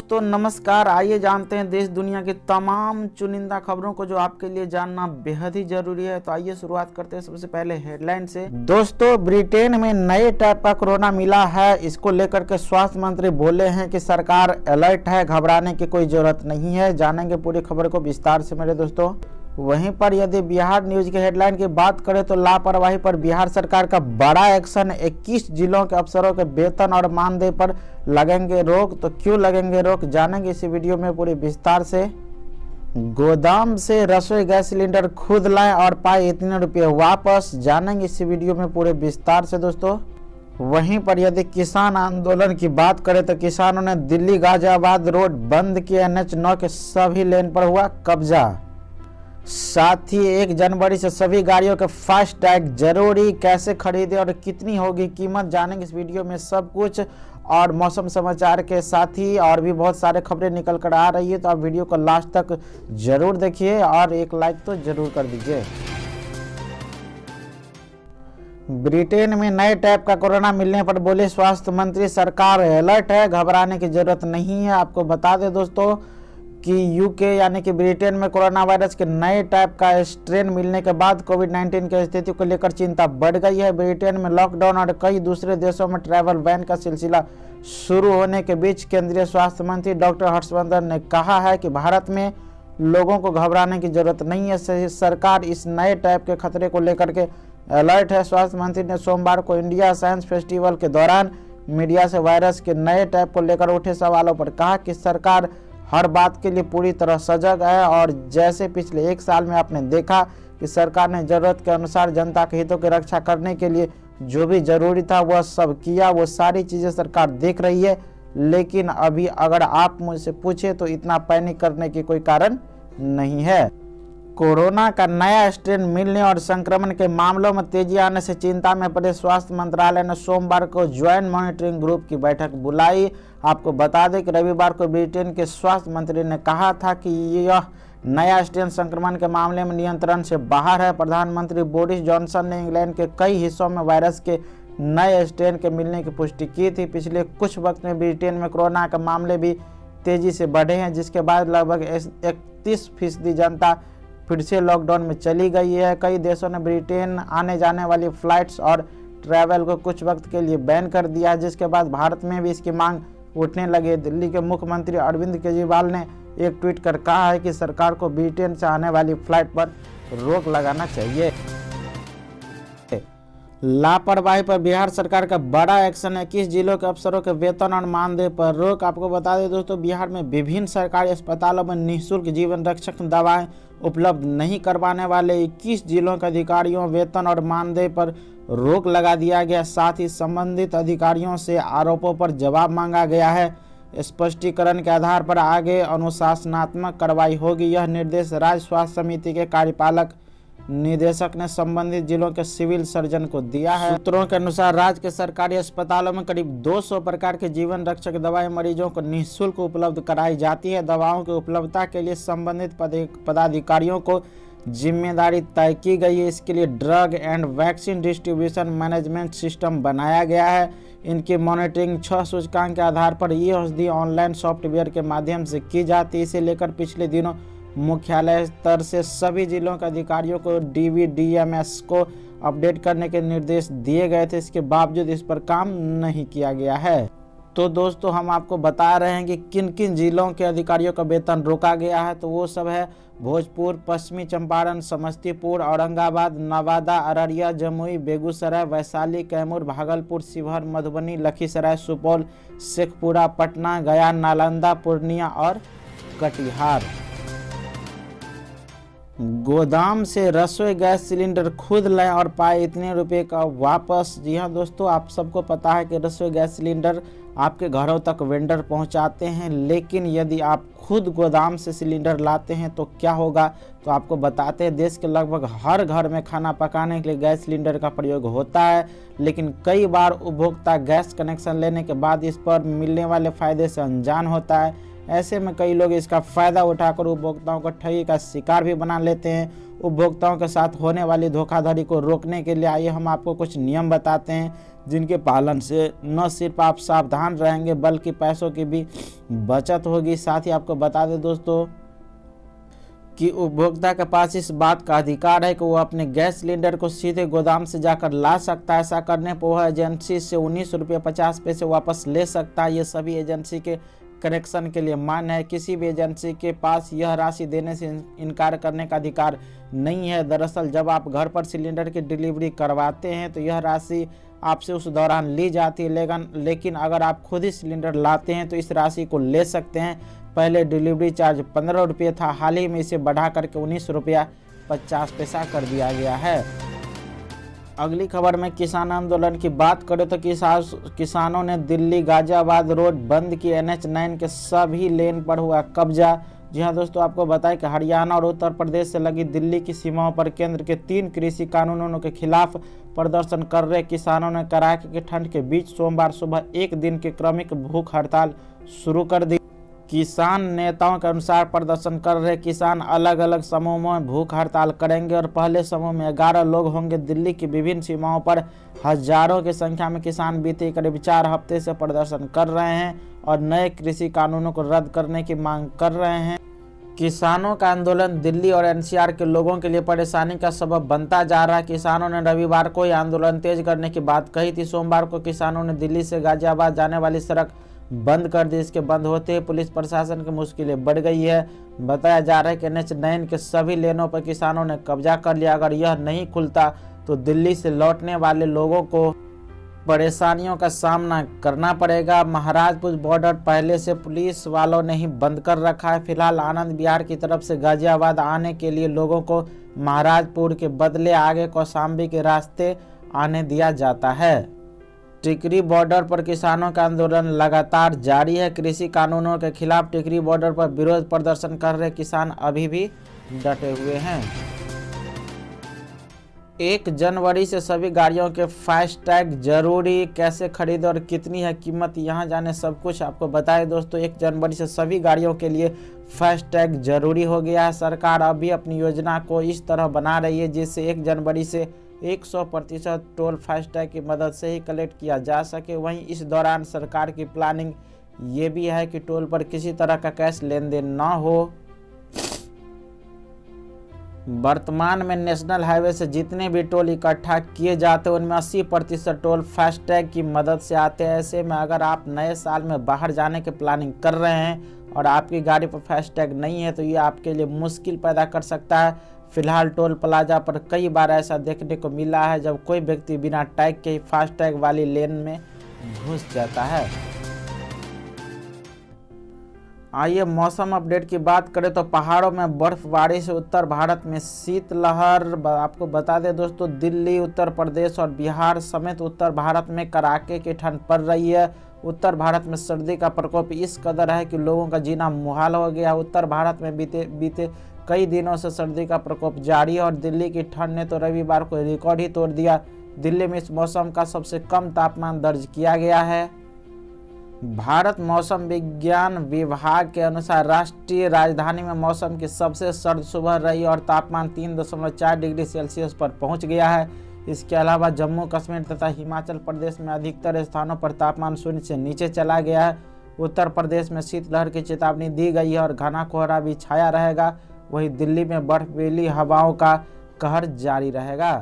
दोस्तों नमस्कार। आइए जानते हैं देश दुनिया की तमाम चुनिंदा खबरों को जो आपके लिए जानना बेहद ही जरूरी है। तो आइए शुरुआत करते हैं सबसे पहले हेडलाइन से। दोस्तों ब्रिटेन में नए टाइप का कोरोना मिला है। इसको लेकर के स्वास्थ्य मंत्री बोले हैं कि सरकार अलर्ट है, घबराने की कोई जरूरत नहीं है। जानेंगे पूरी खबर को विस्तार से मेरे दोस्तों। वहीं पर यदि बिहार न्यूज के हेडलाइन की बात करें तो लापरवाही पर बिहार सरकार का बड़ा एक्शन। 21 जिलों के अफसरों के वेतन और मानदेय पर लगेंगे रोक। तो क्यों लगेंगे रोक, जानेंगे इसी वीडियो में पूरे विस्तार से। गोदाम से रसोई गैस सिलेंडर खुद लाएं और पाए इतने रुपये वापस, जानेंगे इसी वीडियो में पूरे विस्तार से दोस्तों। वहीं पर यदि किसान आंदोलन की बात करें तो किसानों ने दिल्ली गाजियाबाद रोड बंद किया। NH9 के सभी लेन पर हुआ कब्जा। साथ ही 1 जनवरी से सभी गाड़ियों के फास्ट टैग जरूरी। कैसे खरीदे और कितनी होगी कीमत, जानेंगे इस वीडियो में सब कुछ। और मौसम समाचार के साथ ही और भी बहुत सारे खबरें निकल कर आ रही है, तो आप वीडियो को लास्ट तक जरूर देखिए और एक लाइक तो जरूर कर दीजिए। ब्रिटेन में नए टाइप का कोरोना मिलने पर बोले स्वास्थ्य मंत्री सरकार अलर्ट है, घबराने की जरूरत नहीं है। आपको बता दें दोस्तों कि यूके यानी कि ब्रिटेन में कोरोना वायरस के नए टाइप का स्ट्रेन मिलने के बाद कोविड-19 की स्थिति को लेकर चिंता बढ़ गई है। ब्रिटेन में लॉकडाउन और कई दूसरे देशों में ट्रैवल बैन का सिलसिला शुरू होने के बीच केंद्रीय स्वास्थ्य मंत्री डॉक्टर हर्षवर्धन ने कहा है कि भारत में लोगों को घबराने की जरूरत नहीं है। सरकार इस नए टाइप के खतरे को लेकर के अलर्ट है। स्वास्थ्य मंत्री ने सोमवार को इंडिया साइंस फेस्टिवल के दौरान मीडिया से वायरस के नए टाइप को लेकर उठे सवालों पर कहा कि सरकार हर बात के लिए पूरी तरह सजग है और जैसे पिछले 1 साल में आपने देखा कि सरकार ने जरूरत के अनुसार जनता के हितों की रक्षा करने के लिए जो भी जरूरी था वह सब किया। वो सारी चीज़ें सरकार देख रही है, लेकिन अभी अगर आप मुझसे पूछे तो इतना पैनिक करने की कोई कारण नहीं है। कोरोना का नया स्ट्रेन मिलने और संक्रमण के मामलों में तेजी आने से चिंता में पड़े स्वास्थ्य मंत्रालय ने सोमवार को ज्वाइंट मॉनिटरिंग ग्रुप की बैठक बुलाई। आपको बता दें कि रविवार को ब्रिटेन के स्वास्थ्य मंत्री ने कहा था कि यह नया स्ट्रेन संक्रमण के मामले में नियंत्रण से बाहर है। प्रधानमंत्री बोरिस जॉनसन ने इंग्लैंड के कई हिस्सों में वायरस के नए स्ट्रेन के मिलने की पुष्टि की थी। पिछले कुछ वक्त में ब्रिटेन में कोरोना के मामले भी तेजी से बढ़े हैं, जिसके बाद लगभग 31% जनता फिर से लॉकडाउन में चली गई है। कई देशों ने ब्रिटेन आने जाने वाली फ्लाइट्स और ट्रैवल को कुछ वक्त के लिए बैन कर दिया है, जिसके बाद भारत में भी इसकी मांग उठने लगी। दिल्ली के मुख्यमंत्री अरविंद केजरीवाल ने एक ट्वीट कर कहा है कि सरकार को ब्रिटेन से आने वाली फ्लाइट पर रोक लगाना चाहिए। लापरवाही पर बिहार सरकार का बड़ा एक्शन है। 21 जिलों के अफसरों के वेतन और मानदेय पर रोक। आपको बता दें दोस्तों, बिहार में विभिन्न सरकारी अस्पतालों में निःशुल्क जीवन रक्षक दवाएं उपलब्ध नहीं करवाने वाले 21 जिलों के अधिकारियों वेतन और मानदेय पर रोक लगा दिया गया। साथ ही संबंधित अधिकारियों से आरोपों पर जवाब मांगा गया है। स्पष्टीकरण के आधार पर आगे अनुशासनात्मक कार्रवाई होगी। यह निर्देश राज्य स्वास्थ्य समिति के कार्यपालक निदेशक ने संबंधित जिलों के सिविल सर्जन को दिया है। सूत्रों के अनुसार राज्य के सरकारी अस्पतालों में करीब 200 प्रकार के जीवन रक्षक दवाएं मरीजों को निःशुल्क उपलब्ध कराई जाती है। दवाओं की उपलब्धता के लिए संबंधित पदाधिकारियों को जिम्मेदारी तय की गई है। इसके लिए drug and vaccine distribution management system बनाया गया है। इनकी मॉनिटरिंग 6 सूचकांक के आधार पर ये औषधि ऑनलाइन सॉफ्टवेयर के माध्यम से की जाती है। इसे लेकर पिछले दिनों मुख्यालय स्तर से सभी जिलों के अधिकारियों को DVDMS को अपडेट करने के निर्देश दिए गए थे। इसके बावजूद इस पर काम नहीं किया गया है। तो दोस्तों हम आपको बता रहे हैं कि किन किन जिलों के अधिकारियों का वेतन रोका गया है। तो वो सब है भोजपुर, पश्चिमी चंपारण, समस्तीपुर, औरंगाबाद, नवादा, अररिया, जमुई, बेगूसराय, वैशाली, कैमूर, भागलपुर, शिवहर, मधुबनी, लखीसराय, सुपौल, शेखपुरा, पटना, गया, नालंदा, पूर्णिया और कटिहार। गोदाम से रसोई गैस सिलेंडर खुद लें और पाए इतने रुपए का वापस। जी हाँ दोस्तों, आप सबको पता है कि रसोई गैस सिलेंडर आपके घरों तक वेंडर पहुंचाते हैं, लेकिन यदि आप खुद गोदाम से सिलेंडर लाते हैं तो क्या होगा। तो आपको बताते हैं, देश के लगभग हर घर में खाना पकाने के लिए गैस सिलेंडर का प्रयोग होता है, लेकिन कई बार उपभोक्ता गैस कनेक्शन लेने के बाद इस पर मिलने वाले फायदे से अनजान होता है। ऐसे में कई लोग इसका फ़ायदा उठाकर उपभोक्ताओं को ठगी का शिकार भी बना लेते हैं। उपभोक्ताओं के साथ होने वाली धोखाधड़ी को रोकने के लिए आइए हम आपको कुछ नियम बताते हैं, जिनके पालन से न सिर्फ आप सावधान रहेंगे बल्कि पैसों की भी बचत होगी। साथ ही आपको बता दें दोस्तों कि उपभोक्ता के पास इस बात का अधिकार है कि वो अपने गैस सिलेंडर को सीधे गोदाम से जाकर ला सकता है। ऐसा करने पर वह एजेंसी से 19 रुपये 50 पैसे वापस ले सकता है। ये सभी एजेंसी के कनेक्शन के लिए मान्य है। किसी भी एजेंसी के पास यह राशि देने से इनकार करने का अधिकार नहीं है। दरअसल जब आप घर पर सिलेंडर की डिलीवरी करवाते हैं तो यह राशि आपसे उस दौरान ली जाती है, लेकिन अगर आप खुद ही सिलेंडर लाते हैं तो इस राशि को ले सकते हैं। पहले डिलीवरी चार्ज 15 रुपये था, हाल ही में इसे बढ़ा करके 19 रुपया 50 पैसा कर दिया गया है। अगली खबर में किसान आंदोलन की बात करें तो किसानों ने दिल्ली गाजियाबाद रोड बंद की। NH9 के सभी लेन पर हुआ कब्जा। जी हाँ दोस्तों, आपको बताएं कि हरियाणा और उत्तर प्रदेश से लगी दिल्ली की सीमाओं पर केंद्र के 3 कृषि कानूनों के खिलाफ प्रदर्शन कर रहे किसानों ने कड़ाके की ठंड के बीच सोमवार सुबह 1 दिन की क्रमिक भूख हड़ताल शुरू कर दी। किसान नेताओं के अनुसार प्रदर्शन कर रहे किसान अलग अलग समूहों में भूख हड़ताल करेंगे और पहले समूह में 11 लोग होंगे। दिल्ली की विभिन्न सीमाओं पर हजारों की संख्या में किसान बीते करीब 4 हफ्ते से प्रदर्शन कर रहे हैं और नए कृषि कानूनों को रद्द करने की मांग कर रहे हैं। किसानों का आंदोलन दिल्ली और NCR के लोगों के लिए परेशानी का सबब बनता जा रहा है। किसानों ने रविवार को ही आंदोलन तेज करने की बात कही थी। सोमवार को किसानों ने दिल्ली से गाजियाबाद जाने वाली सड़क बंद कर दी। इसके बंद होते ही पुलिस प्रशासन की मुश्किलें बढ़ गई है। बताया जा रहा है कि NH9 के सभी लेनों पर किसानों ने कब्जा कर लिया। अगर यह नहीं खुलता तो दिल्ली से लौटने वाले लोगों को परेशानियों का सामना करना पड़ेगा। महाराजपुर बॉर्डर पहले से पुलिस वालों ने ही बंद कर रखा है। फिलहाल आनंद विहार की तरफ से गाजियाबाद आने के लिए लोगों को महाराजपुर के बदले आगे कौशाम्बी के रास्ते आने दिया जाता है। टिकरी बॉर्डर पर किसानों का आंदोलन लगातार जारी है। कृषि कानूनों के खिलाफ टिकरी बॉर्डर पर विरोध प्रदर्शन कर रहे किसान अभी भी डटे हुए हैं। 1 जनवरी से सभी गाड़ियों के फास्टैग जरूरी। कैसे खरीदें और कितनी है कीमत, यहाँ जाने सब कुछ आपको बताएं दोस्तों। 1 जनवरी से सभी गाड़ियों के लिए फास्टैग जरूरी हो गया है। सरकार अभी अपनी योजना को इस तरह बना रही है जिससे 1 जनवरी से 100% टोल फास्टैग की मदद से ही कलेक्ट किया जा सके। वहीं इस दौरान सरकार की प्लानिंग ये भी है कि टोल पर किसी तरह का कैश लेन देन न हो। वर्तमान में नेशनल हाईवे से जितने भी टोल इकट्ठा किए जाते हैं उनमें 80% टोल फास्टैग की मदद से आते हैं। ऐसे में अगर आप नए साल में बाहर जाने की प्लानिंग कर रहे हैं और आपकी गाड़ी पर फास्टैग नहीं है तो ये आपके लिए मुश्किल पैदा कर सकता है। फिलहाल टोल प्लाजा पर कई बार ऐसा देखने को मिला है जब कोई व्यक्ति बिना टैग के फास्टैग वाली लेन में घुस जाता है। आइए मौसम अपडेट की बात करें तो पहाड़ों में बर्फबारी से उत्तर भारत में शीतलहर। आपको बता दें दोस्तों, दिल्ली, उत्तर प्रदेश और बिहार समेत उत्तर भारत में कड़ाके की ठंड पड़ रही है। उत्तर भारत में सर्दी का प्रकोप इस कदर है कि लोगों का जीना मुहाल हो गया। उत्तर भारत में बीते कई दिनों से सर्दी का प्रकोप जारी है और दिल्ली की ठंड ने तो रविवार को रिकॉर्ड ही तोड़ दिया। दिल्ली में इस मौसम का सबसे कम तापमान दर्ज किया गया है। भारत मौसम विज्ञान विभाग के अनुसार राष्ट्रीय राजधानी में मौसम की सबसे सर्द सुबह रही और तापमान 3.4 डिग्री सेल्सियस पर पहुंच गया है। इसके अलावा जम्मू कश्मीर तथा हिमाचल प्रदेश में अधिकतर स्थानों पर तापमान 0 से नीचे चला गया है। उत्तर प्रदेश में शीतलहर की चेतावनी दी गई है और घना कोहरा भी छाया रहेगा। वहीं दिल्ली में बर्फीली हवाओं का कहर जारी रहेगा।